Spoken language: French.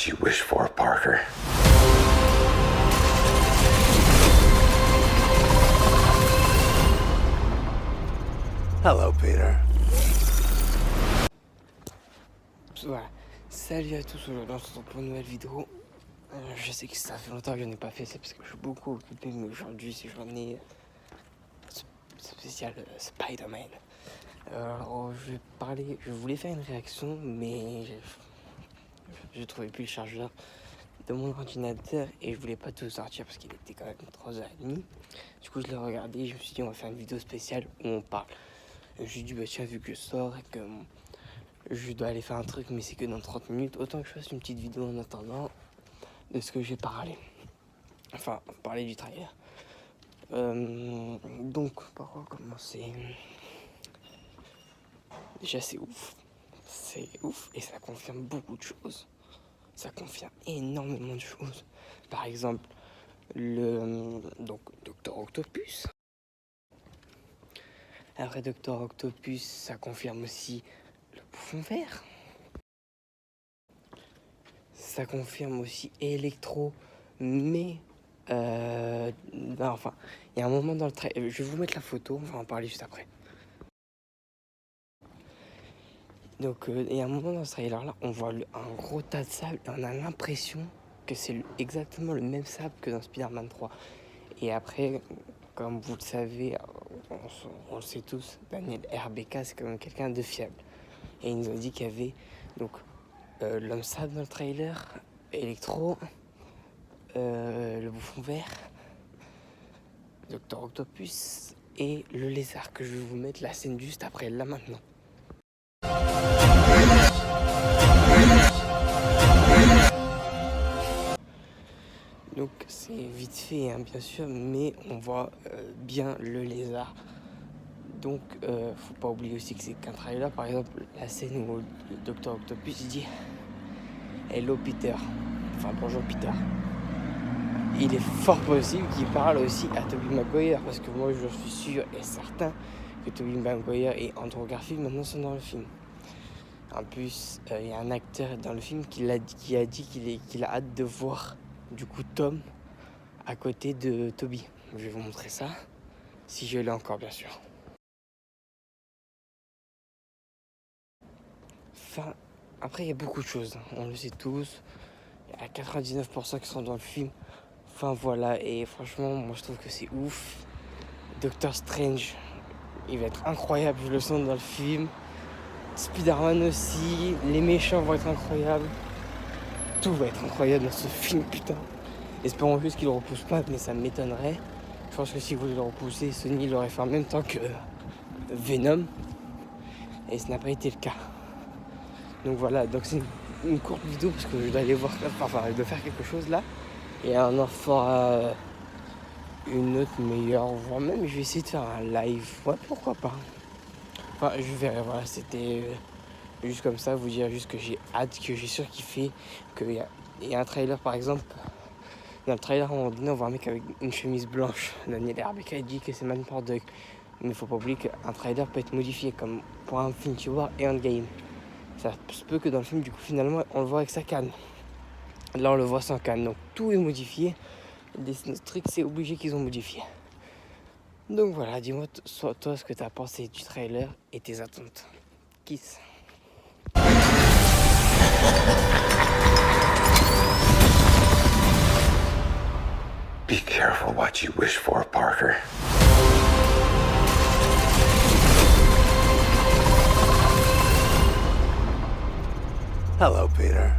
what you wish for, Parker. Hello, Peter. Voilà. Salut à tous, aujourd'hui on se retrouve pour une nouvelle vidéo. Je sais que ça fait longtemps que je n'ai pas fait ça parce que je suis beaucoup occupé, mais aujourd'hui c'est journée spéciale Spider-Man. Alors je voulais faire une réaction, mais je trouvais plus le chargeur de mon ordinateur et je voulais pas tout sortir parce qu'il était quand même 3h30. Du coup je l'ai regardé et je me suis dit on va faire une vidéo spéciale où on parle. Je me suis dit bah tiens, vu que je sors et que je dois aller faire un truc mais c'est que dans 30 minutes, autant que je fasse une petite vidéo en attendant de ce que j'ai parlé. Enfin, parler du trailer. Donc, par quoi commencer? Déjà, c'est ouf. C'est ouf et ça confirme beaucoup de choses. Ça confirme énormément de choses. Par exemple, donc Docteur Octopus. Après Docteur Octopus, ça confirme aussi le Bouffon Vert. Ça confirme aussi Electro, mais enfin, il y a un moment dans le trailer, je vais vous mettre la photo, on va en parler juste après. Donc, il y a un moment dans ce trailer là, on voit un gros tas de sable et on a l'impression que c'est exactement le même sable que dans Spider-Man 3. Et après, comme vous le savez, on le sait tous, Daniel RBK c'est quand même quelqu'un de fiable. Et il nous a dit qu'il y avait donc l'homme sable dans le trailer, Electro, le Bouffon Vert, Docteur Octopus et le lézard, que je vais vous mettre la scène juste après, là maintenant. Donc c'est vite fait hein, bien sûr, mais on voit bien le lézard. Donc faut pas oublier aussi que c'est qu'un trailer. Par exemple la scène où le Docteur Octopus dit Hello Peter, enfin bonjour Peter. Il est fort possible qu'il parle aussi à Tobey Maguire, parce que moi je suis sûr et certain que Tobey Maguire et Andrew Garfield maintenant sont dans le film. En plus, il y a un acteur dans le film qui a dit qu'il a hâte de voir du coup Tom à côté de Tobey. Je vais vous montrer ça, si je l'ai encore bien sûr. Enfin, après il y a beaucoup de choses, on le sait tous. Il y a 99% qui sont dans le film. Enfin voilà, et franchement, moi je trouve que c'est ouf. Doctor Strange, il va être incroyable, je le sens dans le film. Spider-Man aussi, les méchants vont être incroyables. Tout va être incroyable dans ce film, putain. Espérons juste qu'il le repousse pas, mais ça m'étonnerait. Je pense que si vous le repoussez, Sony l'aurait fait en même temps que Venom. Et ce n'a pas été le cas. Donc voilà, donc c'est une courte vidéo parce que je dois aller voir, enfin je dois faire quelque chose là. Et on en fera une autre meilleure, voire même je vais essayer de faire un live. Ouais, pourquoi pas. Enfin, je verrai, voilà, c'était juste comme ça, vous dire juste que j'ai hâte, que j'ai surkiffé, qu'il y a un trailer par exemple. Dans le trailer, à un moment donné, on voit un mec avec une chemise blanche. Daniel RBK dit que c'est Man Murdock. Mais il faut pas oublier qu'un trailer peut être modifié, comme pour Infinity War et Endgame. Ça se peut que dans le film, du coup, finalement, on le voit avec sa canne. Là, on le voit sans canne. Donc, tout est modifié. Les trucs, c'est obligé qu'ils ont modifié. Donc voilà, dis-moi toi ce que tu as pensé du trailer et tes attentes. Kiss. Be careful what you wish for, Parker. Hello, Peter.